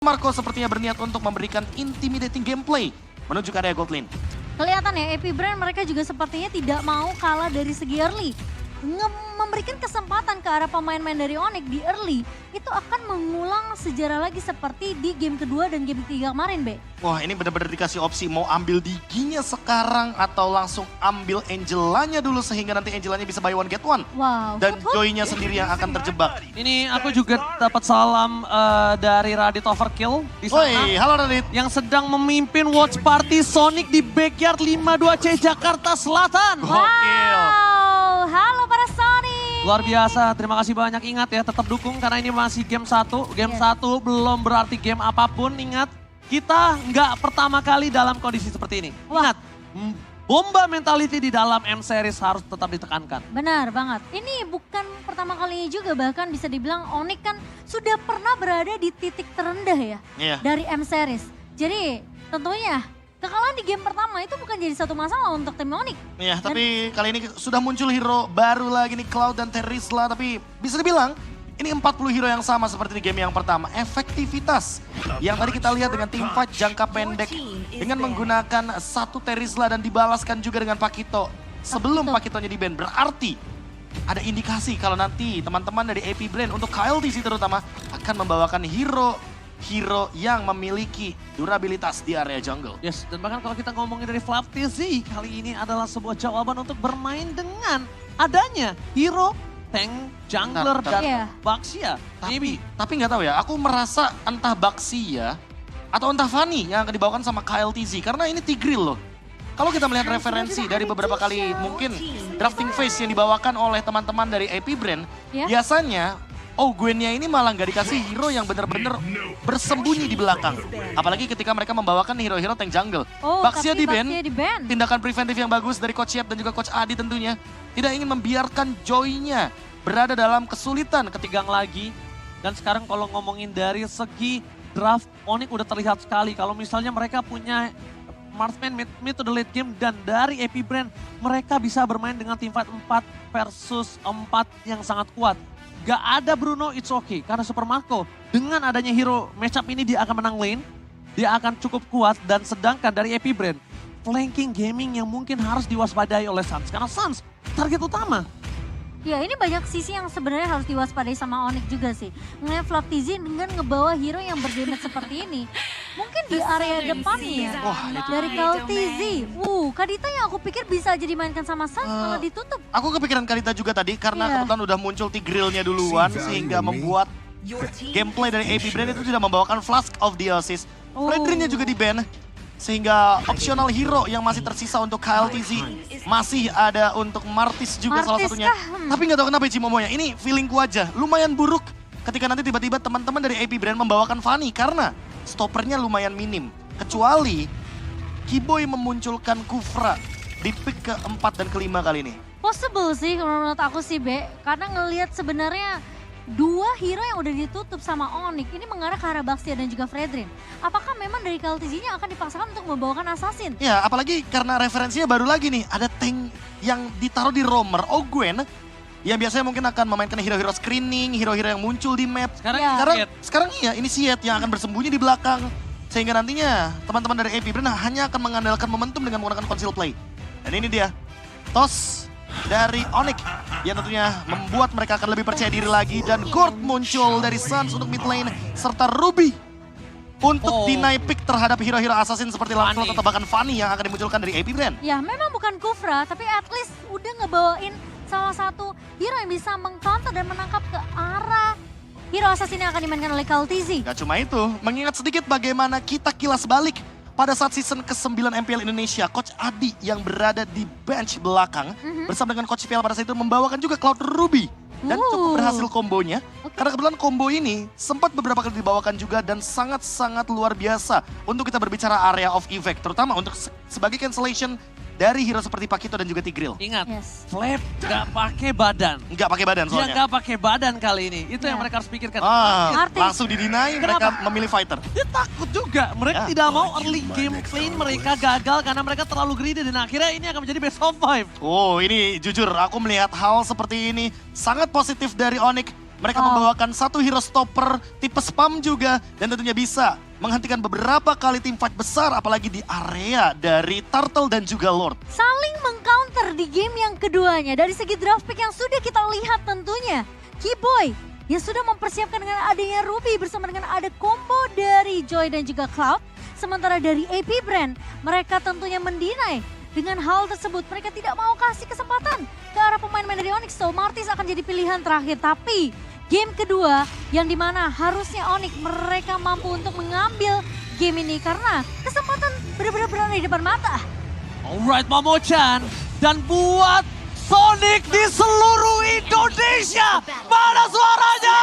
Marco sepertinya berniat untuk memberikan intimidating gameplay menuju ke area gold lane. Kelihatan ya, AP Brand mereka juga sepertinya tidak mau kalah dari segi early. Memberikan kesempatan ke arah pemain-pemain dari Onyx di early, itu akan mengulang sejarah lagi seperti di game kedua dan game ketiga kemarin, Be. Wah, ini benar-benar dikasih opsi mau ambil Diginya sekarang atau langsung ambil Angelanya dulu sehingga nanti Angelanya bisa buy one get one. Wow. Dan Joy-nya sendiri yang akan terjebak. Ini aku juga dapat salam dari Radit Overkill di sana. Woi, halo Radit. Yang sedang memimpin watch party Sonic di backyard 52C Jakarta Selatan. Gokil. Wow, halo para Sonic. Luar biasa, terima kasih banyak. Ingat ya, tetap dukung karena ini masih game 1. Game 1 belum berarti game apapun, ingat. Kita nggak pertama kali dalam kondisi seperti ini. Wah. Ingat, bomba mentality di dalam M-Series harus tetap ditekankan. Benar banget. Ini bukan pertama kalinya juga, bahkan bisa dibilang Onyx kan sudah pernah berada di titik terendah ya Iya. dari M-Series. Jadi tentunya kekalahan di game pertama itu bukan jadi satu masalah untuk tim Onyx. Iya, tapi kali ini sudah muncul hero baru lagi nih, Cloud dan Terisla. Tapi bisa dibilang ini 40 hero yang sama seperti di game yang pertama. Efektivitas yang tadi kita lihat dengan team fight jangka pendek dengan menggunakan satu Terisla dan dibalaskan juga dengan Pakito. Sebelum Pakitonya di-ban berarti ada indikasi kalau nanti teman-teman dari AP Brand untuk KLTC terutama akan membawakan hero yang memiliki durabilitas di area jungle. Yes, dan bahkan kalau kita ngomongin dari Fluff TZ, kali ini adalah sebuah jawaban untuk bermain dengan adanya hero, tank, jungler, Bentar. dan Iya. Baxia. Maybe. Tapi nggak tahu ya, aku merasa entah Baxia atau entah Fanny yang akan dibawakan sama KLTZ karena ini Tigreal loh. Kalau kita melihat referensi dari beberapa kali mungkin drafting phase yang dibawakan oleh teman-teman dari AP Brand, Ya. biasanya Gwen-nya ini malah nggak dikasih hero yang bener-bener bersembunyi di belakang. Apalagi ketika mereka membawakan hero-hero tank jungle. Oh, Baxia tapi di-ban, Baxia di-ban. tindakan preventif yang bagus dari Coach Yap dan juga Coach Adi tentunya. Tidak ingin membiarkan Joy-nya berada dalam kesulitan ketika Tegang lagi. Dan sekarang kalau ngomongin dari segi draft, Onyx udah terlihat sekali. Kalau misalnya mereka punya marksman mid to the late game dan dari AP Brand, mereka bisa bermain dengan team fight 4 versus 4 yang sangat kuat. Gak ada Bruno, it's okay. Karena Super Marco dengan adanya hero matchup ini dia akan menang lane. Dia akan cukup kuat dan sedangkan dari AP Brand, flanking gaming yang mungkin harus diwaspadai oleh Suns. Karena Suns target utama. Ya ini banyak sisi yang sebenarnya harus diwaspadai sama Onyx juga sih. Ngeliat Fluff TZ dengan ngebawa hero yang berdamage seperti ini. Mungkin di area depannya Wah, itu. dari KLTZ. Kadita yang aku pikir bisa jadi mainkan sama Suns malah ditutup. aku kepikiran Kalita juga tadi karena Iya. kebetulan udah muncul Tigreal-nya duluan sehingga membuat gameplay dari AP Brand itu tidak membawakan Flask of Dionysus. Fredrin-nya juga di-ban. Sehingga optional hero yang masih tersisa untuk KLTZ masih ada untuk Martis juga salah Martis satunya. kah? Tapi nggak tahu kenapa Cimomonya, ini feelingku aja lumayan buruk ketika nanti tiba-tiba teman-teman dari AP Brand membawakan Fanny karena stoppernya lumayan minim. Kecuali Kiboy memunculkan Kufra di pick keempat dan kelima kali ini. Possible sih menurut aku sih Be. Karena ngelihat sebenarnya dua hero yang udah ditutup sama Onyx ini mengarah ke arah Baxia dan juga Fredrin. Apakah memang dari KLTZ-nya akan dipaksakan untuk membawakan Assassin? Ya, apalagi karena referensinya baru lagi nih. Ada tank yang ditaruh di roamer, Gwen, yang biasanya mungkin akan memainkan hero-hero screening, hero-hero yang muncul di map. Sekarang Ya. Sekarang iya, initiate yang akan bersembunyi di belakang. Sehingga nantinya teman-teman dari AP Brand hanya akan mengandalkan momentum dengan menggunakan conceal play. Dan ini dia, toss dari Onyx yang tentunya membuat mereka akan lebih percaya diri lagi. Dan Gord muncul dari Suns untuk mid lane, serta Ruby untuk deny pick terhadap hero-hero assassin seperti Lancelot atau bahkan Fanny yang akan dimunculkan dari AP Brand. Ya memang bukan Kufra, tapi at least udah ngebawain salah satu hero yang bisa meng-counter dan menangkap ke arah hero assassin yang akan dimainkan oleh KLTZ. Gak cuma itu, mengingat sedikit bagaimana kita kilas balik pada saat season ke-9 MPL Indonesia, Coach Adi yang berada di bench belakang bersama dengan Coach Vial pada saat itu membawakan juga Cloud Ruby. Dan cukup berhasil kombonya, karena kebetulan combo ini sempat beberapa kali dibawakan juga dan sangat-sangat luar biasa untuk kita berbicara area of effect, terutama untuk sebagai cancellation dari hero seperti Pakito dan juga Tigreal. Ingat, Yes. Flap gak pakai badan. Nggak pakai badan Dia soalnya. gak pakai badan kali ini. Itu yang Ya. mereka harus pikirkan. Artis. Langsung didinai, mereka Kenapa? memilih fighter. Dia takut juga. Mereka Ya. tidak mau early game lane mereka gagal karena mereka terlalu greedy. Dan akhirnya ini akan menjadi best of 5. Oh, ini jujur aku melihat hal seperti ini sangat positif dari Onyx Mereka membawakan satu hero stopper tipe spam juga. Dan tentunya bisa menghentikan beberapa kali tim fight besar apalagi di area dari Turtle dan juga Lord. Saling mengcounter di game yang keduanya. Dari segi draft pick yang sudah kita lihat tentunya. Keyboy yang sudah mempersiapkan dengan adanya Ruby bersama dengan ada combo dari Joy dan juga Cloud. Sementara dari AP Brand, mereka tentunya mendinai. Dengan hal tersebut, mereka tidak mau kasih kesempatan ke arah pemain-pemain dari Onyx. So, Martis akan jadi pilihan terakhir. Tapi, game kedua yang dimana harusnya Onyx mereka mampu untuk mengambil game ini. Karena kesempatan benar-benar berada di depan mata. Alright Momo-chan, dan buat Sonic di seluruh Indonesia, mana suaranya?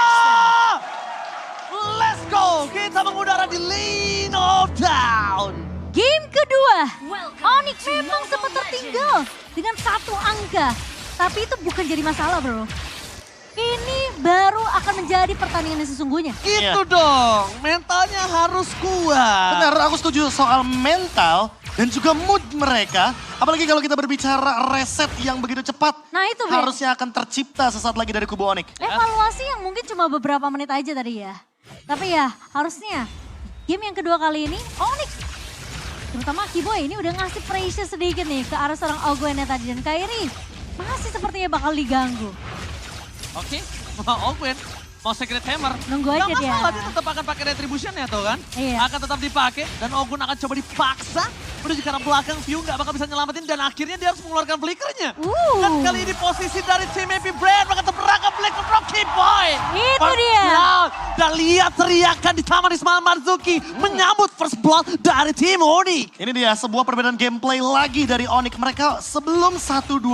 Let's go, kita mengudara di Lane of Down. Game kedua, Onyx memang sempat tertinggal dengan satu angka. Tapi itu bukan jadi masalah bro. Ini baru akan menjadi pertandingan yang sesungguhnya. Gitu dong, mentalnya harus kuat. Benar, aku setuju soal mental dan juga mood mereka. Apalagi kalau kita berbicara reset yang begitu cepat. Nah itu Ben, Harusnya akan tercipta sesaat lagi dari kubu Onyx. evaluasi yang mungkin cuma beberapa menit aja tadi ya. Tapi ya harusnya game yang kedua kali ini Onyx, terutama Keyboy ini udah ngasih pressure sedikit nih ke arah seorang Ogwennya tadi. Dan Kairi masih sepertinya bakal diganggu. Oke, mau Ogwen, mau Secret Hammer. Nunggu aja Nggak dia. masalah, dia tetap akan pakai Retribution ya tuh kan. Iya. Akan tetap dipakai dan Ogwen akan coba dipaksa menuju ke arah belakang. View nggak bakal bisa nyelamatin dan akhirnya dia harus mengeluarkan flickernya. Dan kali ini posisi dari tim AP Brand bakal terperangkap Black from Keyboy. Itu dia. Dan lihat teriakan di Taman Ismail Marzuki menyambut first blood dari tim Onyx. Ini dia sebuah perbedaan gameplay lagi dari Onyx. Mereka sebelum 1.20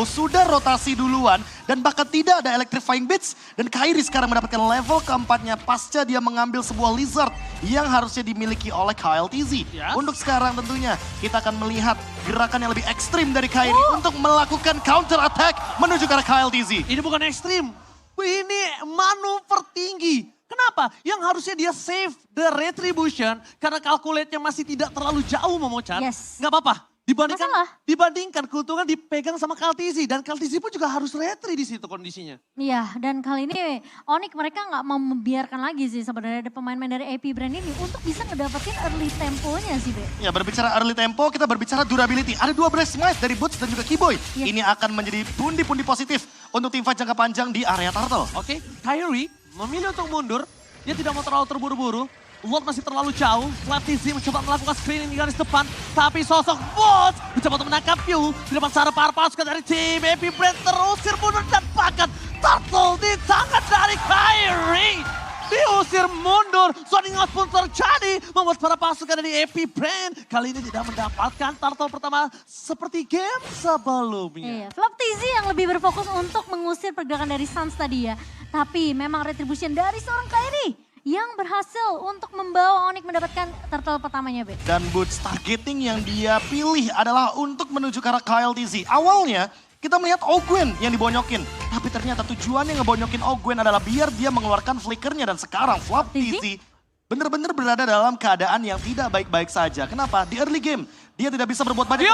sudah rotasi duluan. Dan bahkan tidak ada electrifying beats. Dan Kairi sekarang mendapatkan level keempatnya pasca dia mengambil sebuah lizard yang harusnya dimiliki oleh KLTZ. Yes. Untuk sekarang tentunya kita akan melihat gerakan yang lebih ekstrim dari Kairi untuk melakukan counter attack menuju ke arah KLTZ. Ini bukan ekstrim, ini manuver tinggi. Kenapa? Yang harusnya dia save the retribution karena calculate-nya masih tidak terlalu jauh Momo-chan. Yes. Nggak apa-apa. Masalah. Dibandingkan keuntungan dipegang sama Kaltizi dan Kaltizi pun juga harus retri di situ kondisinya. Iya, dan kali ini Onyx mereka nggak mau membiarkan lagi sih sebenarnya ada pemain-pemain dari AP Brand ini untuk bisa ngedapetin early temponya sih, Be. Ya berbicara early tempo, kita berbicara durability. Ada dua Blast Smite dari Boots dan juga Keyboy. Iya. Ini akan menjadi pundi-pundi positif untuk tim fight jangka panjang di area Turtle. Oke, Kyrie memilih untuk mundur. Dia tidak mau terlalu terburu-buru. Lord masih terlalu jauh. Kaltizi mencoba melakukan screening di garis depan. Tapi sosok Bot mencoba untuk menangkap Yu. Di depan secara pasukan dari tim AP Brand terusir mundur dan bahkan Turtle di tangan dari Kyrie. Diusir mundur, zoning out pun terjadi. Membuat para pasukan dari AP Brand kali ini tidak mendapatkan Turtle pertama seperti game sebelumnya. Iya, Floptizi yang lebih berfokus untuk mengusir pergerakan dari Suns tadi ya. Tapi memang retribution dari seorang Kyrie yang berhasil untuk membawa Onyx mendapatkan turtle pertamanya, Be. Dan Boots targeting yang dia pilih adalah untuk menuju ke arah KLTZ. Awalnya kita melihat Ogwen yang dibonyokin. Tapi ternyata tujuannya ngebonyokin Ogwen adalah biar dia mengeluarkan flickernya. Dan sekarang Floptizi benar-benar berada dalam keadaan yang tidak baik-baik saja. Kenapa? Di early game dia tidak bisa berbuat banyak.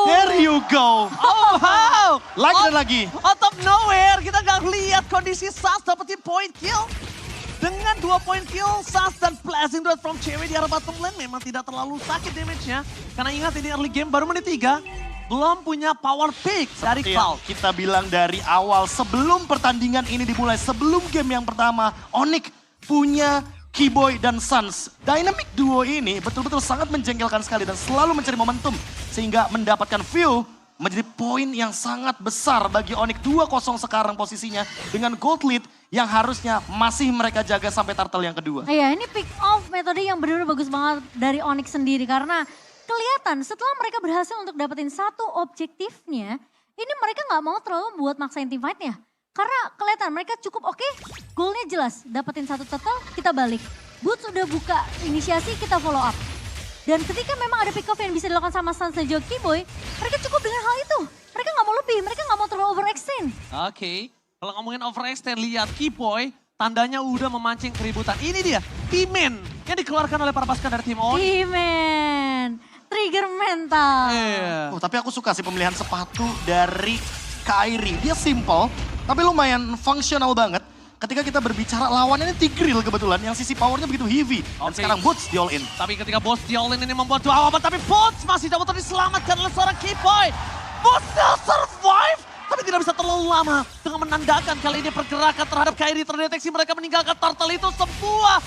There you go. Oh wow. Lagi dan lagi. Out of nowhere kita nggak lihat kondisi Sas dapetin point kill. Dengan 2 point kill, Sas dan Blazing Dart from CW di arah bottom lane memang tidak terlalu sakit damage-nya. Karena ingat ini early game baru menit 3. Belum punya power pick dari Cloud. Kita bilang dari awal sebelum pertandingan ini dimulai, sebelum game yang pertama, Onyx punya Keyboy dan Suns. Dynamic duo ini betul-betul sangat menjengkelkan sekali dan selalu mencari momentum. Sehingga mendapatkan view menjadi poin yang sangat besar bagi Onyx. 2-0 sekarang posisinya dengan gold lead yang harusnya masih mereka jaga sampai turtle yang kedua. Iya, ini pick off metode yang benar-benar bagus banget dari Onyx sendiri. Karena kelihatan setelah mereka berhasil untuk dapetin satu objektifnya, ini mereka nggak mau terlalu buat maksain team fight-nya. Karena kelihatan mereka cukup oke, goalnya jelas. Dapetin satu turtle, kita balik. Boots udah buka inisiasi, kita follow up. Dan ketika memang ada pick off yang bisa dilakukan sama Suns dan juga Keyboy, mereka cukup dengan hal itu. Mereka nggak mau lebih, mereka nggak mau terlalu overextend. Oke, kalau ngomongin overextend, lihat Keyboy tandanya udah memancing keributan. Ini dia, T-Man yang dikeluarkan oleh para pasukan dari tim Onyx. T-Man, trigger mental. Iya. Tapi aku suka sih pemilihan sepatu dari Kairi. Dia simple, tapi lumayan fungsional banget. ketika kita berbicara lawannya ini Tigreal kebetulan yang sisi powernya begitu heavy. Dan Oke. sekarang Boots di all in. Tapi ketika Boots di all in ini membuat 2 awaman, tapi Boots masih dapat diselamatkan oleh seorang Kiboy. Boots still survive, tapi tidak bisa terlalu lama dengan menandakan kali ini pergerakan terhadap Kairi terdeteksi. Mereka meninggalkan Turtle itu sebuah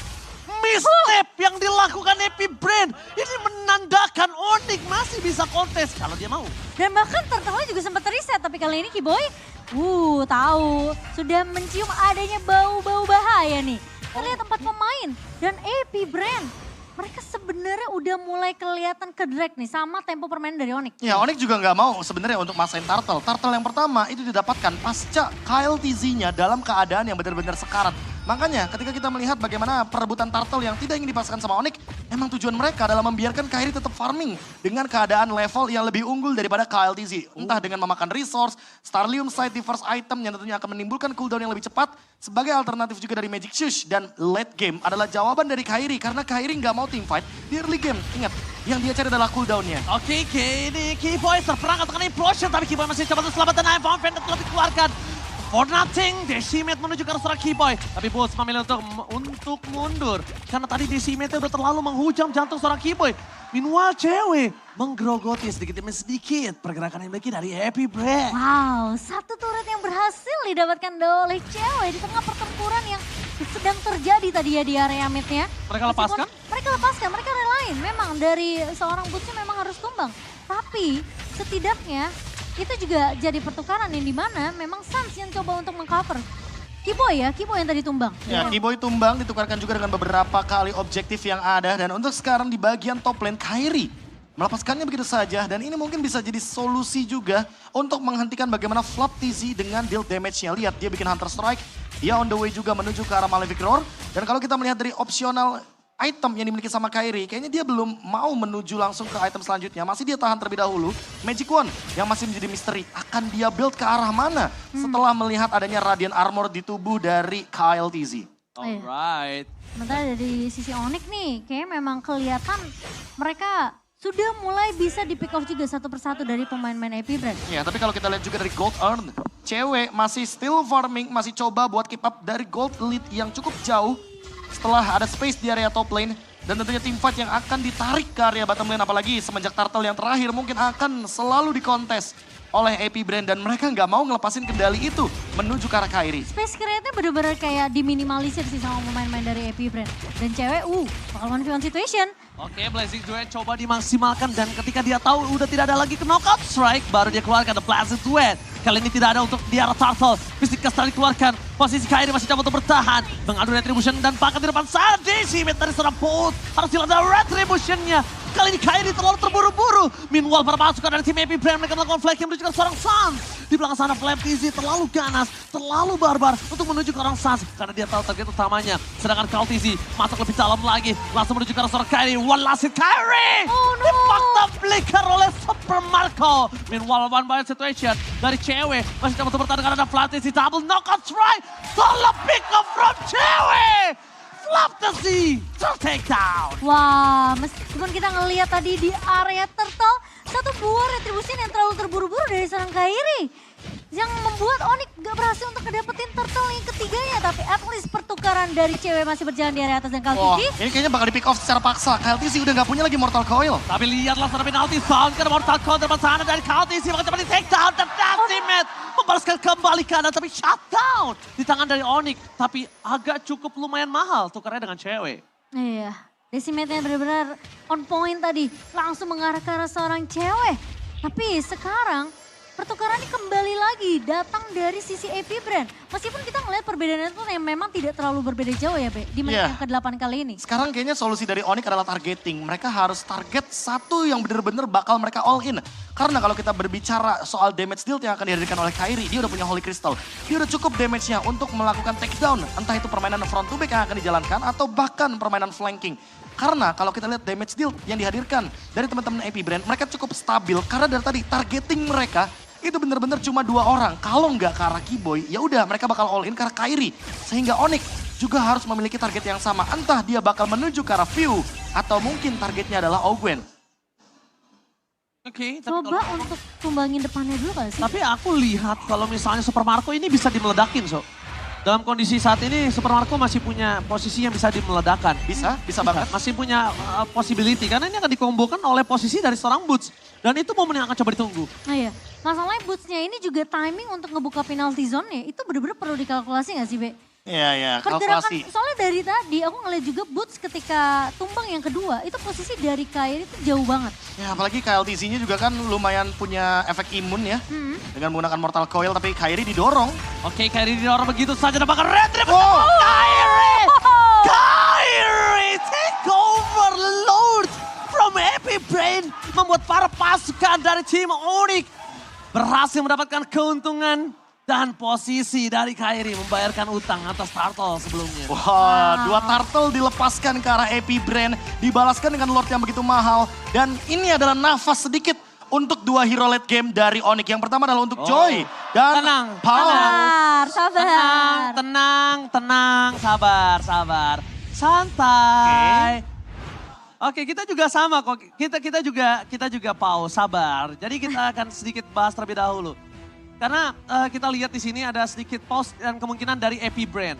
misstep yang dilakukan Epibrain. Ini menandakan Onyx masih bisa kontes kalau dia mau. Dan bahkan Turtle juga sempat reset, tapi kali ini Kiboy, tahu, sudah mencium adanya bau-bau bahaya nih. Kita lihat 4 pemain dan Epibrain. Mereka sebenarnya udah mulai kelihatan ke-drag nih sama tempo permainan dari Onyx. Ya, Onyx juga nggak mau sebenarnya untuk masain Turtle. Turtle yang pertama itu didapatkan pasca Kyle TZ-nya dalam keadaan yang benar-benar sekarat. Makanya ketika kita melihat bagaimana perebutan Turtle yang tidak ingin dipaskan sama Onyx, emang tujuan mereka adalah membiarkan Kairi tetap farming dengan keadaan level yang lebih unggul daripada Kyle TZ. Entah dengan memakan resource, Starlium Sight di first item yang tentunya akan menimbulkan cooldown yang lebih cepat, sebagai alternatif juga dari Magic Shush. Dan late game adalah jawaban dari Kairi karena Kairi nggak mau team fight di early game. Ingat, yang dia cari adalah cooldownnya. Oke, ini Kiboy terperangkap dengan implosion, tapi Kiboy masih coba untuk selamatkan Ivan Vendor telah dikeluarkan. For nothing, Decimate menuju ke arah seorang Kiboy. Tapi Boots memilih untuk mundur. Karena tadi Decimate udah terlalu menghujam jantung seorang Kiboy. Meanwhile cewek menggerogoti sedikit demi sedikit pergerakan yang dimiliki dari Epibrain. Wow, satu turret yang berhasil didapatkan oleh cewek di tengah pertempuran yang sedang terjadi tadi ya di area midnya. Mereka Meskipun lepaskan? Mereka lepaskan, mereka relain. Memang dari seorang Bootsnya memang harus tumbang. Tapi setidaknya itu juga jadi pertukaran yang dimana memang Suns yang coba untuk mengcover. Kiboy yang tadi tumbang. Ya, Kiboy tumbang ditukarkan juga dengan beberapa kali objektif yang ada. Dan untuk sekarang di bagian top lane, Kairi melepaskannya begitu saja. Dan ini mungkin bisa jadi solusi juga untuk menghentikan bagaimana Flop TZ dengan deal damage-nya. Lihat, dia bikin Hunter Strike. Dia on the way juga menuju ke arah Malefic Roar. Dan kalau kita melihat dari opsional item yang dimiliki sama Kairi, kayaknya dia belum mau menuju langsung ke item selanjutnya. Masih dia tahan terlebih dahulu. Magic Wand yang masih menjadi misteri. Akan dia build ke arah mana setelah melihat adanya Radiant Armor di tubuh dari Kyle TZ. Alright. Sementara dari sisi Onyx nih, kayaknya memang kelihatan mereka sudah mulai bisa di pick off juga satu persatu dari pemain-pemain Epibrain. Ya, tapi kalau kita lihat juga dari gold earn, cewek masih still farming, masih coba buat keep up dari gold lead yang cukup jauh. Setelah ada space di area top lane, dan tentunya tim fight yang akan ditarik ke area bottom lane, apalagi semenjak Turtle yang terakhir mungkin akan selalu dikontes oleh Epibrain, dan mereka nggak mau ngelepasin kendali itu menuju ke arah Kairi. Space create-nya bener-bener kayak diminimalisir sih sama pemain-pemain dari Epibrain. Dan cewek, bakal 1v1 situation. Oke, Blazing Duet coba dimaksimalkan dan ketika dia tahu udah tidak ada lagi ke knockout strike, baru dia keluarkan The Blazing Duet. Kali ini tidak ada untuk di arah Turtle. Mystic Castle dikeluarkan. Posisi Kairi masih coba untuk bertahan. Mengadu Retribution dan pakai di depan sana. Decimate dari seorang Bolt. Harus dilakukan Retribution-nya. Kali ini Kairi terlalu terburu-buru. Meanwhile para pasukan dari tim Epibrain mereka melakukan flanking menuju ke seorang Suns. Di belakang sana Flap TZ terlalu ganas, terlalu barbar untuk menuju ke orang Suns. Karena dia tahu target utamanya. Sedangkan Kyle TZ masuk lebih dalam lagi. Langsung menuju ke arah seorang Kairi. One last hit Kairi. Oh no. Dipaksa flicker oleh Super Marco. Meanwhile one by situation dari cewek. Masih coba untuk bertahan dengan ada Flap TZ. Double knockout strike. Solo pick up from cewek. Flap TZ tertakedown. Wah, meskipun kita ngelihat tadi di area Turtle, satu buah retribusi yang terlalu terburu-buru dari seorang Kairi. Yang membuat Onyx gak berhasil untuk ngedapetin Turtle yang ketiganya. Tapi at least pertukaran dari cewek masih berjalan di area atas dan Kyle Wah, TZ. ini kayaknya bakal di pick off secara paksa. Kyle TZ udah nggak punya lagi Mortal Coil. Tapi lihatlah sana penalti sound ke Mortal Kombat depan sana dari Kyle TZ. Maka cepat di take down dan Decimate membalaskan kembali kanan tapi shutdown di tangan dari Onyx. Tapi agak cukup lumayan mahal tukarnya dengan cewek. Iya, Decimate-nya benar-benar on point tadi. Langsung mengarah ke arah seorang cewek. Tapi sekarang pertukarannya kembali lagi datang dari sisi Epibrain. Meskipun kita ngelihat perbedaannya itu yang memang tidak terlalu berbeda jauh ya, Be, di menit Iya. yang ke-8 kali ini. Sekarang kayaknya solusi dari Onyx adalah targeting. Mereka harus target satu yang benar-benar bakal mereka all in. Karena kalau kita berbicara soal damage deal yang akan dihadirkan oleh Kairi, dia udah punya Holy Crystal. Dia udah cukup damage-nya untuk melakukan takedown. Entah itu permainan front to back yang akan dijalankan atau bahkan permainan flanking. Karena kalau kita lihat damage deal yang dihadirkan dari teman-teman Epibrain, mereka cukup stabil. Karena dari tadi targeting mereka itu benar-benar cuma 2 orang. Kalau nggak ke arah Kiboy, ya udah mereka bakal all in ke arah Kairi. Sehingga Onyx juga harus memiliki target yang sama. Entah dia bakal menuju ke arah View atau mungkin targetnya adalah Ogwen. Oke, Coba untuk tumbangin depannya dulu kali sih. tapi aku lihat kalau misalnya Super Marco ini bisa dimeledakin, so. dalam kondisi saat ini Super Marco masih punya posisi yang bisa dimeledakan. Bisa banget. Masih punya possibility karena ini akan dikombokan oleh posisi dari seorang Boots. Dan itu momen yang akan coba ditunggu. Nah iya, masalahnya Boots-nya ini juga timing untuk ngebuka penalty zone-nya itu bener-bener perlu dikalkulasi gak sih, Be? Iya, Pergerakan, kalkulasi. soalnya dari tadi aku ngeliat juga Boots ketika tumbang yang kedua, itu posisi dari Kairi itu jauh banget. Ya apalagi KLTC-nya juga kan lumayan punya efek imun ya. Dengan menggunakan Mortal Coil tapi Kairi didorong. Oke, Kairi didorong begitu saja dapatkan red trip. Wow. Kairi take over Lord from Epic Brain. Membuat para pasukan dari tim Onyx berhasil mendapatkan keuntungan. Dan posisi dari Kairi membayarkan utang atas turtle sebelumnya. Wah, 2 turtle dilepaskan ke arah Epic Brain. Dibalaskan dengan Lord yang begitu mahal. Dan ini adalah nafas sedikit untuk 2 hero late game dari Onyx. Yang pertama adalah untuk Joy dan Tenang, Paul. Sabar. Tenang, sabar. Santai. Oke, kita juga sama kok. Kita juga pause, sabar. Jadi kita akan sedikit bahas terlebih dahulu. Karena kita lihat di sini ada sedikit pause dan kemungkinan dari Epic Brain.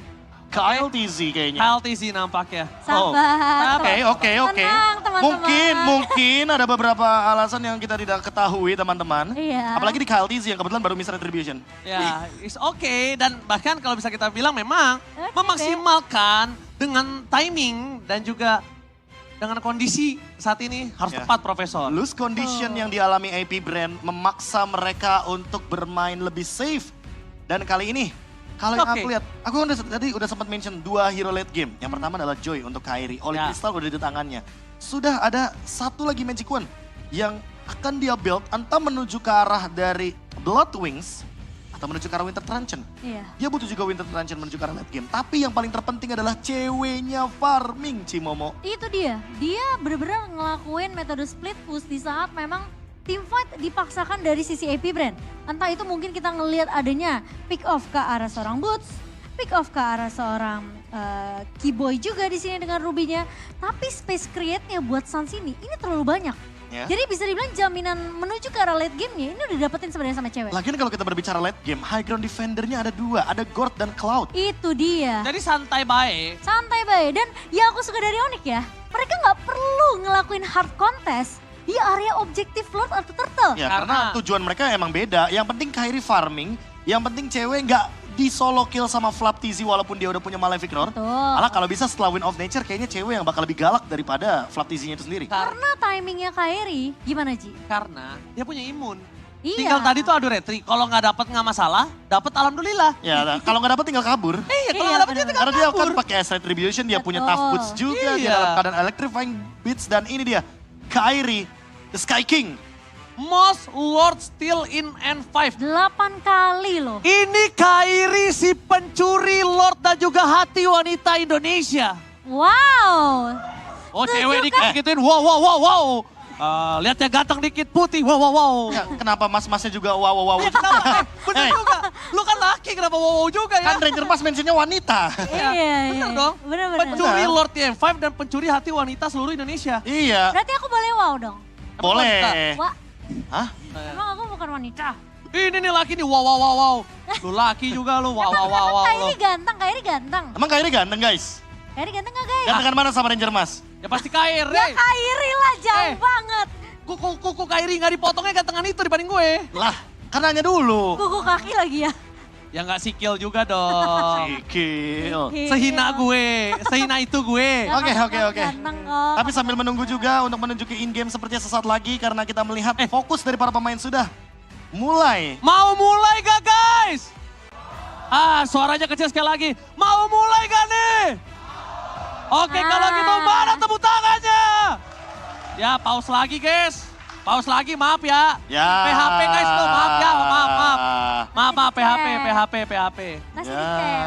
KLTZ kayaknya. KLTZ nampaknya. Sabar. Oke. Tenang, teman-teman. Mungkin ada beberapa alasan yang kita tidak ketahui teman-teman. Iya. Apalagi di KLTZ yang kebetulan baru Mr. Retribution. Ya, it's okay. Dan bahkan kalau bisa kita bilang memang Oke, memaksimalkan dengan timing dan juga dengan kondisi saat ini harus Ya. tepat, Profesor. Loose condition yang dialami AP Brand memaksa mereka untuk bermain lebih safe. Dan kali ini, kalau yang Oke. aku lihat, aku tadi udah sempat mention 2 hero late game. Yang pertama adalah Joy untuk Kairi. Oleh Ya. Crystal udah di tangannya. Sudah ada satu lagi Magic Wand yang akan dia build entah menuju ke arah dari Blood Wings atau menuju ke arah Winter Truncheon. Iya. Dia butuh juga Winter Truncheon menuju ke arah late game. Tapi yang paling terpenting adalah ceweknya farming, Cimomo. Itu dia bener-bener ngelakuin metode split push di saat memang team fight dipaksakan dari sisi AP Brand. Entah itu mungkin kita ngelihat adanya pick off ke arah seorang Boots, pick off ke arah seorang Keyboy juga di sini dengan Rubinya. Tapi space create-nya buat Suns ini terlalu banyak. Ya. Jadi bisa dibilang jaminan menuju ke arah late game-nya ini udah dapetin sebenarnya sama cewek. Lagian kalau kita berbicara late game, high ground defendernya ada 2, ada Gord dan Cloud. Itu dia. Jadi santai baik. Santai baik. Dan yang aku suka dari Onyx ya, mereka nggak perlu ngelakuin hard contest di area objektif Lord atau Turtle. Ya karena tujuan mereka emang beda. Yang penting Kairi farming, yang penting cewek nggak di solo kill sama Flap TZ walaupun dia udah punya Malefic Roar. Betul. Malah kalau bisa setelah Win of Nature kayaknya cewek yang bakal lebih galak daripada Flap TZ-nya itu sendiri. Karena timingnya Kairi, gimana Ji? Karena dia punya imun. Iya. Tinggal tadi tuh adu retri. Kalau nggak dapat nggak masalah, dapat alhamdulillah. Ya nah, kalau nggak dapet tinggal kabur. Iya, kalau Iya, nggak dapat dia benar. tinggal Karena dia kabur. kan pakai S Retribution, dia punya Betul. tough boots juga, dia Iya. dalam keadaan electrifying beats dan ini dia Kairi, the Sky King. Most Lord still in N5. 8 kali loh. Ini Kairi si pencuri Lord dan juga hati wanita Indonesia. Wow. Oh Setuju cewek kan? dikit-dikitin, wow. Lihat ya ganteng dikit putih, wow. Ya, kenapa mas-masnya juga wow. Ya, kenapa? Bener Eh. juga. Lu kan laki, kenapa wow juga ya? Kan Ranger Pass mentionnya wanita. Iya. Bener dong. Bener. Pencuri Bener. Lord TM5 dan pencuri hati wanita seluruh Indonesia. Iya, Berarti aku boleh wow dong? boleh. Wah, Hah? emang aku bukan wanita. Ini nih laki nih, wow. Lu laki juga lu, wow. Kairi ganteng, Kairi ganteng. Emang Kairi ganteng guys? Kairi ganteng gak guys? Gantengan mana sama Ranger Mas? Ya pasti Kairi. Ya Kairi lah, jauh Eh. banget. Kuku Kairi nggak dipotongnya gantengan itu dibanding gue. Lah, kan nanya dulu. Kuku kaki lagi ya. Ya nggak sikil juga dong. Sikil. Sehina gue, sehina itu gue. Oke. Ganteng kok. Tapi sambil menunggu juga untuk menunjuki in-game sepertinya sesaat lagi karena kita melihat fokus dari para pemain sudah mulai. Mau mulai gak guys? Suaranya kecil sekali lagi. Mau mulai gak nih? Oke, kalau gitu mana tepuk tangannya? Ya, pause lagi guys. Pause lagi, maaf ya. Ya. PHP guys tuh, maaf ya, maaf. Maaf, PHP. Kasih Ya. tiket.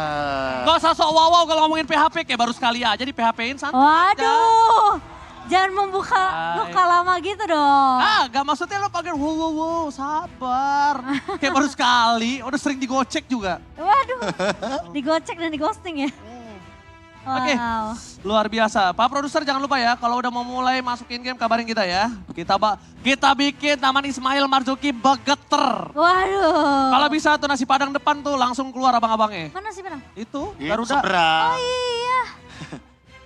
Gak usah sok wow kalau ngomongin PHP, kayak baru sekali aja di PHP-in santai aja. Waduh. Jangan membuka Hai. luka lama gitu dong. Gak maksudnya lo pakai wow, sabar. Kayak baru sekali, udah sering digocek juga. Waduh. Digocek dan di ghosting ya. Oke, luar biasa. Pak produser jangan lupa ya, kalau udah mau mulai masukin game kabarin kita ya. Kita bikin Taman Ismail Marzuki begeter. Waduh. Kalau bisa tuh nasi padang depan tuh langsung keluar abang-abangnya. Mana nasi padang? Itu, Iya, Garuda. seberang. Oh iya.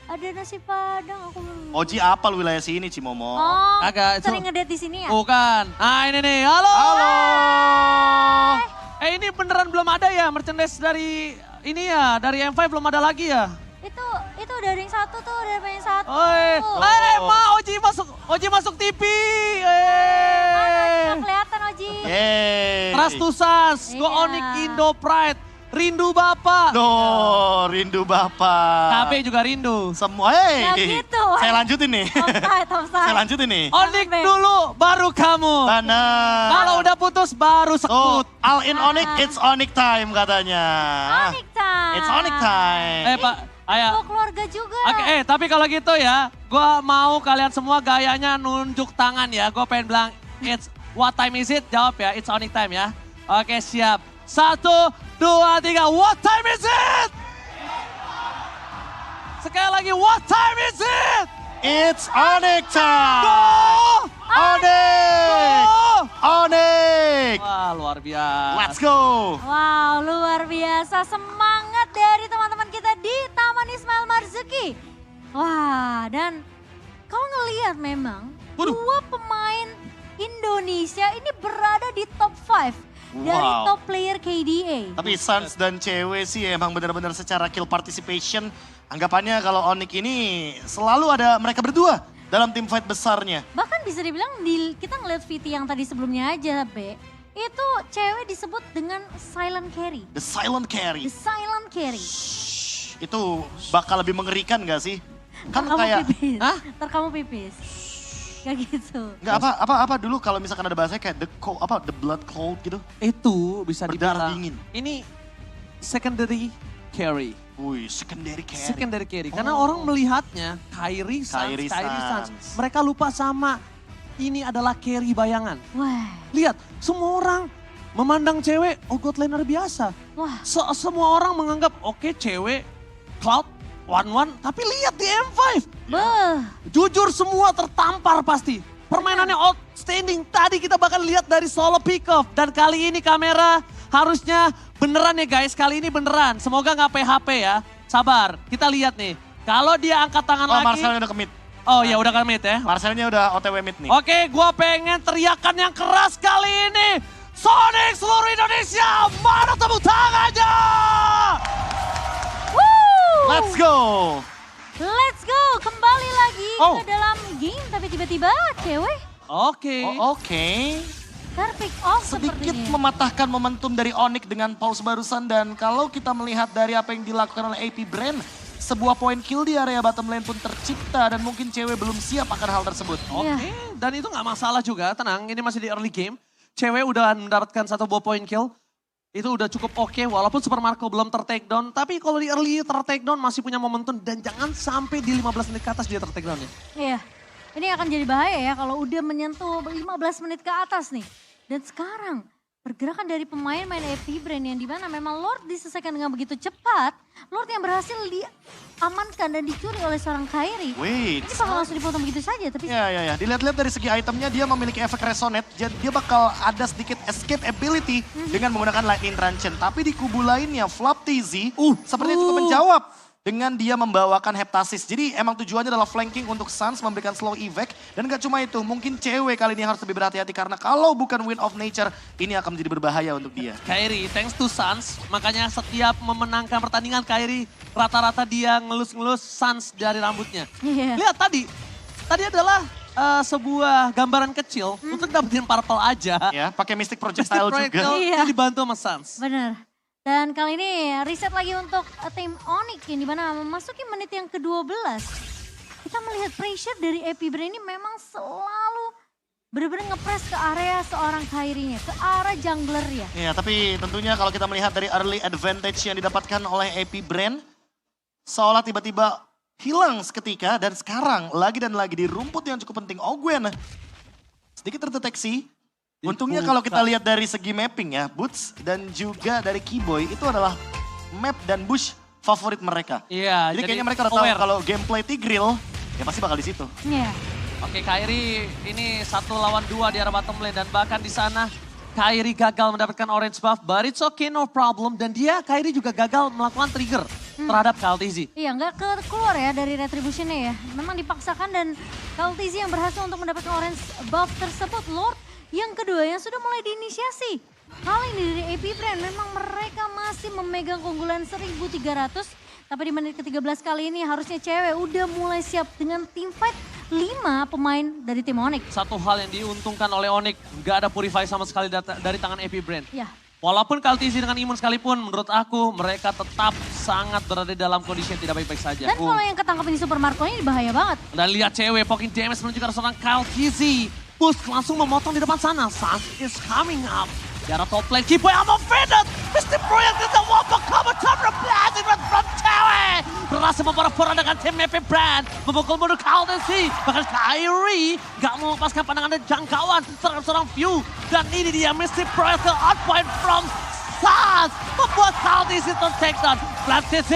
Ada nasi padang, aku belum. Oji apal wilayah sini Cimomo. Oh, Agak, sering ngedate di sini ya? Bukan. Nah ini nih, halo. Halo. Ini beneran belum ada ya merchandise dari ini ya, dari M5 belum ada lagi ya? Itu dari yang satu tuh, dari yang satu. Oi, Oji masuk TV. Nggak kelihatan Oji. Yeay. Trust to Sans, Go Iya. Onyx Indo Pride, rindu Bapak. Duh, rindu Bapak. KB juga rindu. Semua, Nggak gitu. Saya lanjutin nih. Offside. Saya lanjutin nih. Onyx Be. dulu, baru kamu. Benar. Kalau udah putus, baru Tuh, sekut. all in Onyx, it's Onyx time katanya. Onyx time. It's Onyx time. Pak, ayo. Oh, keluarga juga. Oke, tapi kalau gitu ya, gue mau kalian semua gayanya nunjuk tangan ya. Gue pengen bilang, what time is it? Jawab ya, it's Onyx time ya. Oke, siap. 1, 2, 3, what time is it? Sekali lagi, what time is it? It's Onyx time. Go! Onyx. Go! Onyx. Wah, luar biasa. Let's go. Wow, luar biasa semangat dari teman-teman kita di Taman Ismail Marzuki. Wah, dan kau ngelihat memang Waduh. dua pemain Indonesia ini berada di top 5 dari Wow. top player KDA. Tapi Suns dan cewek sih emang benar-benar secara kill participation. Anggapannya kalau Onyx ini selalu ada mereka berdua dalam tim fight besarnya. Bahkan bisa dibilang kita ngeliat VT yang tadi sebelumnya aja, Be. Itu cewek disebut dengan silent carry. The silent carry. The silent carry. Shh, itu bakal lebih mengerikan gak sih? Kan Ntar kamu kayak, pipis. Hah? Ntar kamu pipis. Kayak gitu. nggak apa dulu kalau misalkan ada bahasanya kayak the blood cold gitu. Itu bisa Berdarah dibilang. dingin. Ini secondary carry. Wih, secondary carry. Secondary carry. Karena Oh. orang melihatnya Kairi Kairi Sans. Sans. Mereka lupa sama ini adalah carry bayangan. Wah, Lihat, semua orang memandang cewek, oh god laner biasa. wah. Semua orang menganggap, oke cewek, Cloud, 1-1. Tapi lihat di M5. Beuh. Jujur semua tertampar pasti. Permainannya outstanding. Tadi kita bahkan lihat dari solo pick off. Dan kali ini kamera harusnya beneran ya guys. Kali ini beneran. Semoga nggak PHP ya. Sabar, kita lihat nih. Kalau dia angkat tangan Oh, lagi. Marcelnya udah kemit. Oh ya udah commit ya. Marcelnya udah OTW mid nih. Oke, gua pengen teriakan yang keras kali ini. Sonic seluruh Indonesia, mana tepuk tangannya? Woo! Let's go. Let's go. Kembali lagi Oh. ke dalam game. Tapi tiba-tiba cewek Oke. Oh, oke. terpick off Sedikit sepertinya. mematahkan momentum dari Onyx dengan pause barusan. Dan kalau kita melihat dari apa yang dilakukan oleh AP Brand, sebuah point kill di area bottom lane pun tercipta. Dan mungkin cewek belum siap akan hal tersebut. Oke, Iya. dan itu nggak masalah juga, tenang. Ini masih di early game. Cewek udah mendapatkan 1 buah point kill. Itu udah cukup oke, walaupun Super Marco belum ter-takedown. Tapi kalau di early ter-takedown masih punya momentum. Dan jangan sampai di 15 menit ke atas dia ter-takedownnya. Iya. Ini akan jadi bahaya ya kalau udah menyentuh 15 menit ke atas nih. Dan sekarang pergerakan dari pemain main AP Brand yang dimana memang Lord diselesaikan dengan begitu cepat. Lord yang berhasil diamankan dan dicuri oleh seorang Kairi. Wait. Ini bakal langsung dipotong begitu saja tapi Ya. Dilihat-lihat dari segi itemnya dia memiliki efek resonate. Jadi dia bakal ada sedikit escape ability dengan menggunakan lightning truncheon. Tapi di kubu lainnya Flap TZ sepertinya cukup menjawab dengan dia membawakan Heptasis. Jadi emang tujuannya adalah flanking untuk Suns memberikan slow evac. Dan gak cuma itu, mungkin cewek kali ini harus lebih berhati-hati karena kalau bukan Wind of Nature ini akan menjadi berbahaya untuk dia. Kairi, thanks to Suns, makanya setiap memenangkan pertandingan Kairi, rata-rata dia ngelus-ngelus Suns dari rambutnya. Iya. Lihat tadi adalah sebuah gambaran kecil untuk dapetin purple aja. Ya, pakai Mystic Projectile juga. Iya. Itu dibantu sama Suns. benar. Dan kali ini reset lagi untuk tim Onyx yang dimana memasuki menit yang ke-12. Kita melihat pressure dari AP Brand ini memang selalu benar-benar ngepres ke area seorang Kairinya, ke arah junglernya. Ya, tapi tentunya kalau kita melihat dari early advantage yang didapatkan oleh AP Brand, seolah tiba-tiba hilang seketika dan sekarang lagi dan lagi di rumput yang cukup penting. Ogwen sedikit terdeteksi. Untungnya kalau kita lihat dari segi mapping ya, Boots dan juga dari Keyboy itu adalah map dan bush favorit mereka. Iya, Jadi kayaknya mereka udah tahu aware. kalau gameplay Tigreal, ya pasti bakal di situ. Iya. Oke, Kairi ini 1 lawan 2 di arah bottom lane dan bahkan di sana Kairi gagal mendapatkan orange buff, but it's okay, no problem. Dan Kairi juga gagal melakukan trigger terhadap KLTZ. Iya, nggak keluar ya dari retributionnya ya. Memang dipaksakan dan KLTZ yang berhasil untuk mendapatkan orange buff tersebut. Lord yang kedua yang sudah mulai diinisiasi. Kali ini dari AP Brand memang mereka masih memegang keunggulan 1300. Tapi di menit ke-13 kali ini harusnya cewek udah mulai siap dengan team fight 5 pemain dari tim Onyx. Satu hal yang diuntungkan oleh Onyx, nggak ada Purify sama sekali dari tangan AP Brand. Ya. Walaupun KLTZ dengan imun sekalipun, menurut aku mereka tetap sangat berada dalam kondisi yang tidak baik-baik saja. Dan kalau yang ketangkap ini Super Marco ini bahaya banget. Dan lihat cewek, poking damage menunjukkan seorang KLTZ. Push langsung memotong di depan sana. Sun is coming up. Di arah top lane, Kiboy I'm offended. Mr. Project is the one for cover top replacing from cewek. Berhasil memperporandakan tim MP Brand. Memukul mundur KLTZ. Bahkan Kairi gak mau melepaskan pandangan dan jangkauan terhadap seorang view. Dan ini dia Mr. Project on point from Sun. Membuat KLTZ tertakedown. KLTZ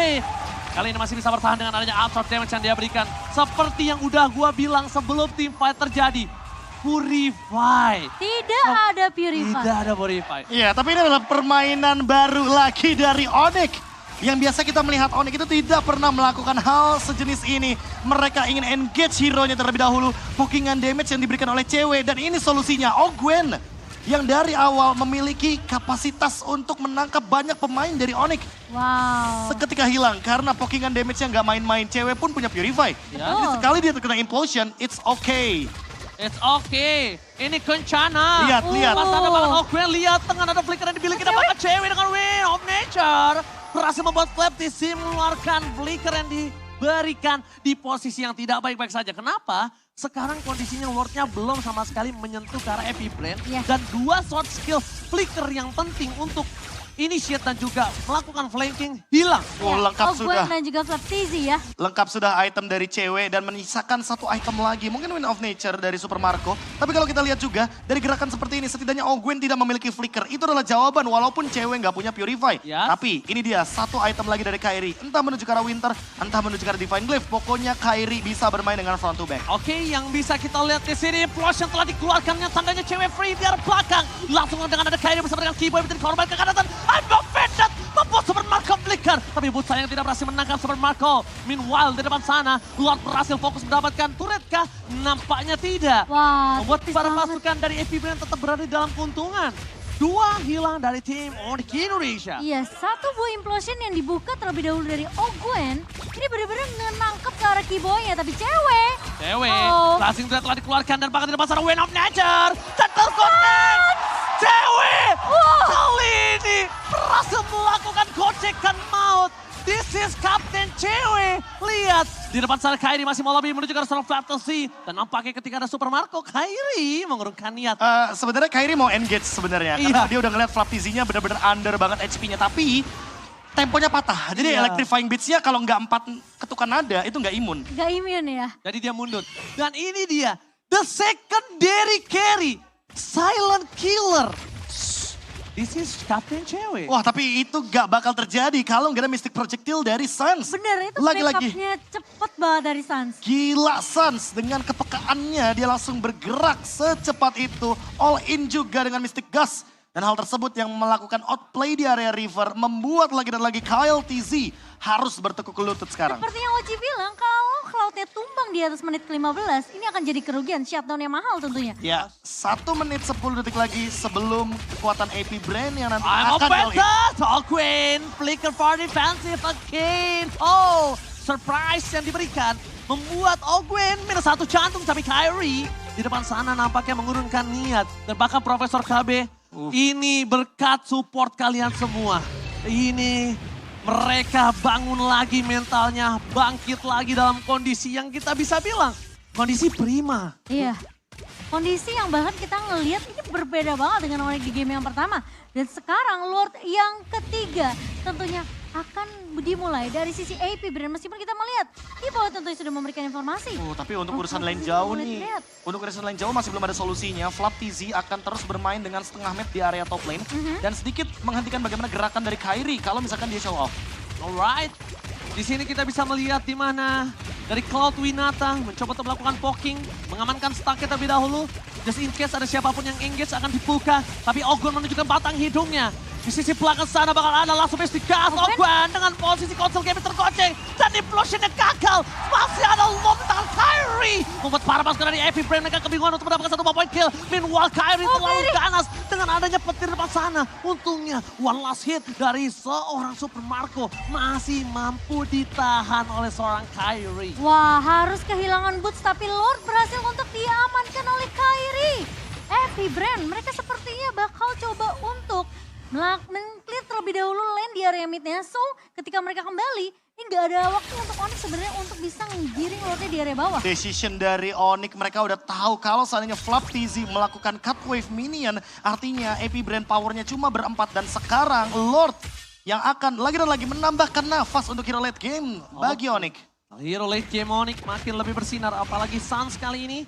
kali ini masih bisa bertahan dengan adanya absorb damage yang dia berikan. Seperti yang udah gua bilang sebelum team fight terjadi. Purify. Tidak ada Purify. Tidak ada Purify. Iya, tapi ini adalah permainan baru lagi dari Onyx. Yang biasa kita melihat Onyx itu tidak pernah melakukan hal sejenis ini. Mereka ingin engage hero-nya terlebih dahulu. Pokingan damage yang diberikan oleh cewek. Dan ini solusinya, Gwen. Yang dari awal memiliki kapasitas untuk menangkap banyak pemain dari Onyx. Wow. Seketika hilang karena pokingan damage-nya nggak main-main. Cewek pun punya Purify. Ya. Jadi sekali dia terkena implosion, it's okay. It's okay. Ini Kencana. Lihat, lihat. Pas ada banget Gwen, lihat tengah ada flicker yang dimiliki apakah cewek dengan Win of Nature. Berhasil membuat Flaptisi mengeluarkan flicker yang diberikan di posisi yang tidak baik-baik saja. Kenapa? Sekarang kondisinya Lordnya belum sama sekali menyentuh ke arah AP Brand. Iya. Dan 2 short skill flicker yang penting untuk initiate dan juga melakukan flanking hilang. Oh, lengkap sudah. Dan juga Flaptisi ya. Lengkap sudah item dari cewek dan menyisakan 1 item lagi. Mungkin Win of Nature dari Super Marco. Tapi kalau kita lihat juga dari gerakan seperti ini setidaknya Gwen tidak memiliki flicker. Itu adalah jawaban walaupun cewek nggak punya Purify. Yes. Tapi ini dia 1 item lagi dari Kairi. Entah menuju ke arah Winter, entah menuju ke arah Divine Glyph. Pokoknya Kairi bisa bermain dengan front to back. Oke, yang bisa kita lihat di sini Flash yang telah dikeluarkannya tandanya cewek free di arah belakang. Langsung dengan ada Kairi bersama dengan Kiboy menjadi korban ke kanan. I'm offended. Membuat Super Marco flicker. Tapi Boots sayang tidak berhasil menangkap Super Marco. Meanwhile di depan sana Lord berhasil fokus mendapatkan turret kah? Nampaknya tidak. Wah, Membuat tipis para banget. pasukan dari AP Brand tetap berada di dalam keuntungan. 2 hilang dari tim Onyx Indonesia. Iya, 1 buah implosion yang dibuka terlebih dahulu dari Gwen. Ini benar-benar menangkap ke arah Kiboy-nya, tapi cewek. Cewek, Oh. Blazing Thread telah dikeluarkan dan bahkan di depan sana Win of Nature. Dan terkonek. Cewek, kali ini berhasil melakukan gocekan maut. This is Captain Cewek. Lihat, di depan sana Kairi masih mau lobby menuju ke arah seorang Flaptisi. Dan nampaknya ketika ada Super Marco, Kairi mengurungkan niat. Sebenarnya Kairi mau engage sebenarnya. Karena Iya. dia udah ngeliat Flaptisi-nya benar-benar under banget HP-nya. Tapi temponya patah. Jadi Iya. electrifying beats-nya kalau nggak 4 ketukan nada itu nggak imun. Gak imun ya. Jadi dia mundur. Dan ini dia, the secondary carry. Silent Killer. This is Captain Cewek. Wah tapi itu gak bakal terjadi kalau nggak ada Mystic Projectile dari Sans. Bener, itu Lagi-lagi. backupnya cepet banget dari Sans. Gila Sans dengan kepekaannya dia langsung bergerak secepat itu. All in juga dengan Mystic Gus. Dan hal tersebut yang melakukan outplay di area river membuat lagi dan lagi KLTZ harus bertekuk lutut sekarang. Seperti yang Oji bilang, kalau Cloud-nya tumbang di atas menit ke-15, ini akan jadi kerugian, shutdown yang mahal tentunya. Ya, 1 menit 10 detik lagi sebelum kekuatan AP Brand yang nanti I'm akan all in. offended. Queen, flicker for defensive again. Oh, surprise yang diberikan membuat Gwen minus 1 jantung. Tapi Kairi di depan sana nampaknya mengurungkan niat. Dan bahkan Profesor KB, ini berkat support kalian semua. Ini mereka bangun lagi mentalnya, bangkit lagi dalam kondisi yang kita bisa bilang kondisi prima. Iya. Kondisi yang bahkan kita ngelihat ini berbeda banget dengan Onyx di game yang pertama. Dan sekarang Lord yang ketiga tentunya akan dimulai dari sisi AP Brand. Meskipun kita melihat di bawah tentunya sudah memberikan informasi. Oh, tapi untuk urusan Flap lane TZ jauh boleh nih, dilihat. untuk urusan lane jauh masih belum ada solusinya. Flap TZ akan terus bermain dengan setengah map di area top lane. Dan sedikit menghentikan bagaimana gerakan dari Kairi kalau misalkan dia show off. Alright. Di sini kita bisa melihat di mana dari Cloud Winata mencoba untuk melakukan poking, mengamankan stacknya terlebih dahulu. Just in case ada siapapun yang engage akan dibuka. Tapi Ogwen menunjukkan batang hidungnya. Di sisi belakang sana bakal ada langsung Mestika Ogwen dengan posisi konsol game tergoceng. Dan implosionnya gagal. Masih ada lob tangan Kyrie. Membuat para pasukan dari Epic Brain mereka kebingungan untuk mendapatkan satu point kill. Meanwhile Kyrie terlalu ganas dengan adanya petir depan sana. Untungnya one last hit dari seorang Super Marco masih mampu ditahan oleh seorang Kyrie. Wah, harus kehilangan boots tapi Lord berhasil untuk diamankan oleh Kyrie. Epic Brain, mereka sepertinya bakal coba untuk men-clear terlebih dahulu lane di area midnya. So, ketika mereka kembali, ini nggak ada waktu untuk Onyx sebenarnya untuk bisa ngiring Lordnya di area bawah. Decision dari Onyx, mereka udah tahu kalau seandainya Flap TZ melakukan cut wave minion, artinya AP Brand powernya cuma berempat dan sekarang Lord yang akan lagi dan lagi menambahkan nafas untuk hero late game bagi Onyx. Hero late game Onyx makin lebih bersinar, apalagi Suns kali ini.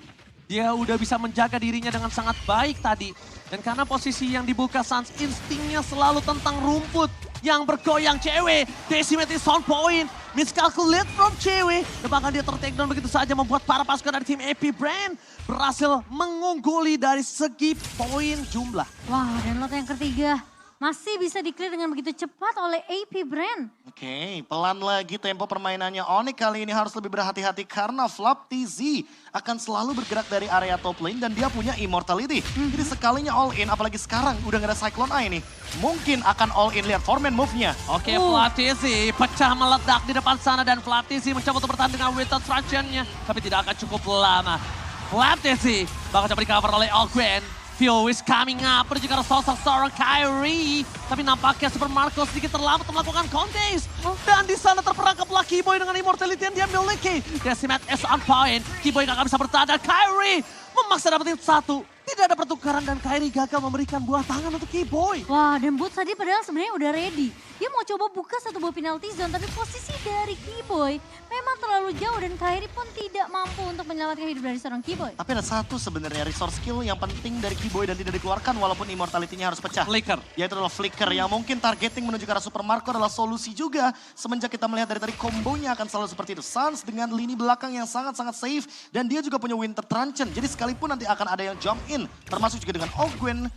Dia udah bisa menjaga dirinya dengan sangat baik tadi. Dan karena posisi yang dibuka Suns, instingnya selalu tentang rumput yang bergoyang cewek. Decimate is on point, miscalculate from cewek. Dan bahkan dia ter-takedown begitu saja membuat para pasukan dari tim Epic Brain berhasil mengungguli dari segi poin jumlah. Wah, dan Lord yang ketiga masih bisa di-clear dengan begitu cepat oleh AP Brand. Oke, pelan lagi tempo permainannya. Onyx kali ini harus lebih berhati-hati karena Flap TZ akan selalu bergerak dari area top lane dan dia punya immortality. Jadi sekalinya all in, apalagi sekarang udah gak ada Cyclone Eye nih. Mungkin akan all in, lihat foreman move-nya. Oke, Flatisi pecah meledak di depan sana dan Flatisi mencoba untuk bertahan dengan Wither Traction-nya. Tapi tidak akan cukup lama. Flatisi bakal coba di-cover oleh Ogwen. Fuel is coming up, menuju ke arah sosok seorang Kyrie. Tapi nampaknya Super Marco sedikit terlambat untuk melakukan contest. Dan di sana terperangkaplah Keyboy dengan immortality yang dia miliki. Decimate is on point, Keyboy gak akan bisa bertahan dan Kyrie memaksa dapetin satu. Tidak ada pertukaran dan Kyrie gagal memberikan buah tangan untuk Keyboy. Wah, dan Boots tadi padahal sebenarnya udah ready. Dia mau coba buka satu buah penalty zone, tapi posisi dari Keyboy memang terlalu jauh dan Kyrie pun tidak mampu untuk menyelamatkan hidup dari seorang Keyboy. Tapi ada satu sebenarnya resource skill yang penting dari Keyboy dan tidak dikeluarkan walaupun immortality-nya harus pecah. Flicker. Yaitu adalah Flicker yang mungkin targeting menuju ke arah Super Marco adalah solusi juga. Semenjak kita melihat dari tadi kombonya akan selalu seperti itu. Suns dengan lini belakang yang sangat-sangat safe dan dia juga punya Winter Truncheon. Jadi sekalipun nanti akan ada yang jump in, termasuk juga dengan Ogwen,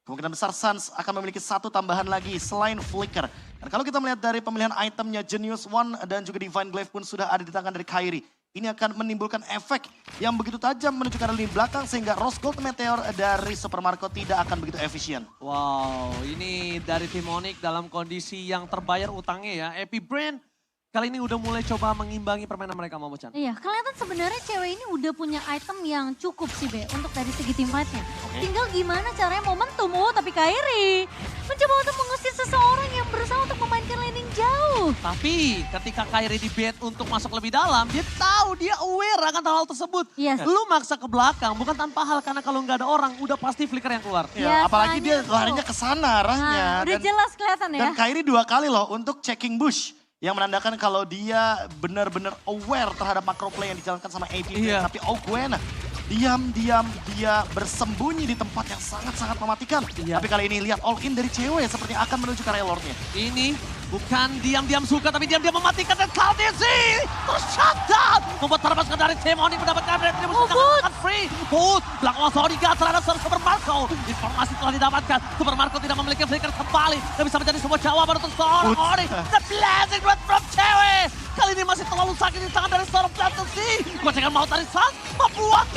kemungkinan besar Suns akan memiliki satu tambahan lagi selain Flicker. Dan kalau kita melihat dari pemilihan itemnya Genius One dan juga Divine Glaive pun sudah ada di tangan dari Kyrie. Ini akan menimbulkan efek yang begitu tajam menuju ke arah lini belakang sehingga Rose Gold Meteor dari Super Marco tidak akan begitu efisien. Wow, ini dari tim Onyx dalam kondisi yang terbayar utangnya ya. Epic Brain kali ini udah mulai coba mengimbangi permainan mereka, Mama Chan. Iya, kelihatan sebenarnya cewek ini udah punya item yang cukup sih, Be, untuk dari segi team fight-nya. Tinggal gimana caranya momentum, tapi Kyrie mencoba untuk mengusir seseorang yang berusaha untuk memainkan laning jauh. Tapi ketika Kyrie di bait untuk masuk lebih dalam, dia tahu, dia aware akan hal tersebut. Yes. Lu maksa ke belakang, bukan tanpa hal, karena kalau nggak ada orang, udah pasti flicker yang keluar. Ya, apalagi dia Biasanya larinya tuh. ke sana arahnya. Nah, udah jelas kelihatan ya. Dan Kyrie 2 kali loh untuk checking bush. Yang menandakan kalau dia benar-benar aware terhadap macro play yang dijalankan sama AP. Iya. Tapi Ogwen diam-diam dia bersembunyi di tempat yang sangat-sangat mematikan. Iya. Tapi kali ini lihat all in dari cewek seperti akan menuju ke area Lordnya. Ini bukan diam-diam suka, tapi diam-diam mematikan dan Kaldesi tershutdown. Membuat para pasukan dari tim Onyx mendapatkan retribusi sangat free. Boot, belakang Soniga terhadap Super Marco. Informasi telah didapatkan, Super Marco tidak memiliki flicker kembali. Dan bisa menjadi sebuah jawaban untuk seorang Onyx. The blazing red from cewek. Kali ini masih terlalu sakit di tangan dari seorang Kaldesi. Gocengan maut dari Suns membuat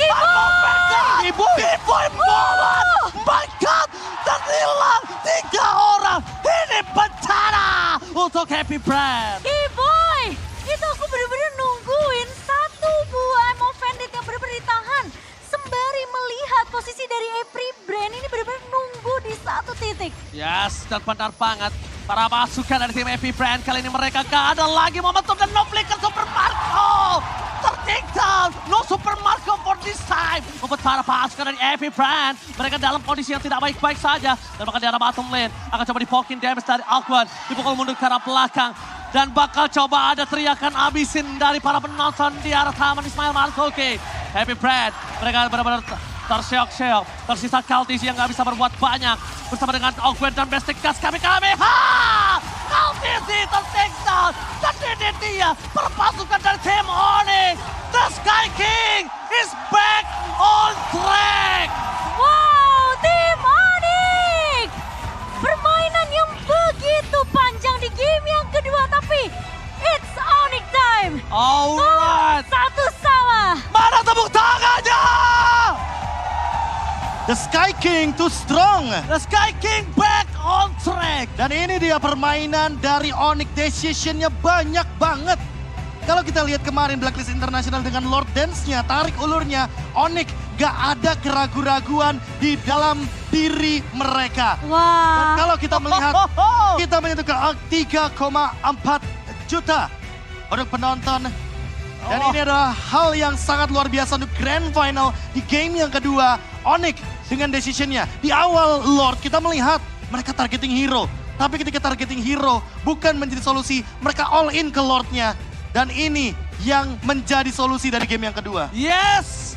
Keyboy Bowen. My God, dan hilang 3 orang. Ini bencana untuk Epic Brain. Keyboy, itu aku bener-bener nungguin satu buah Emo Bandit yang bener-bener ditahan. Sembari melihat posisi dari Epic Brain ini bener-bener nunggu di satu titik. Yes, dan benar banget. Para pasukan dari tim Epic Brain kali ini mereka gak ada lagi momentum dan no flicker Super Marco. Take down, no Super Marco for this time. Membuat para pasukan dari Epic Brain mereka dalam kondisi yang tidak baik-baik saja. Dan bahkan di arah bottom lane akan coba dipokin damage dari Ogwen. Dipukul mundur ke arah belakang. Dan bakal coba ada teriakan abisin dari para penonton di arah Taman Ismail Marzuki. Epic Brain mereka benar-benar terseok-seok. Tersisa Kaldesi yang gak bisa berbuat banyak. Bersama dengan Ogwen dan Bestek Gas kami. Kalvisi tertakedown. Dan ini dia perpasukan dari tim Onyx. The Sky King is back on track. Wow, tim Onyx! Permainan yang begitu panjang di game yang kedua, tapi it's Onyx time. Alright. Satu sama. Mana tepuk tangannya? The Sky King too strong. The Sky King back on track. Dan ini dia permainan dari Onyx, decisionnya banyak banget. Kalau kita lihat kemarin Blacklist International dengan Lord Dance-nya, tarik ulurnya, Onyx gak ada keraguan-raguan di dalam diri mereka. Dan Wah. kalau kita melihat, kita menyentuh ke 3,4 juta untuk penonton. Dan ini adalah hal yang sangat luar biasa untuk Grand Final di game yang kedua. Onyx dengan decisionnya. Di awal Lord kita melihat mereka targeting hero. Tapi ketika targeting hero bukan menjadi solusi, mereka all in ke Lordnya. Dan ini yang menjadi solusi dari game yang kedua. Yes,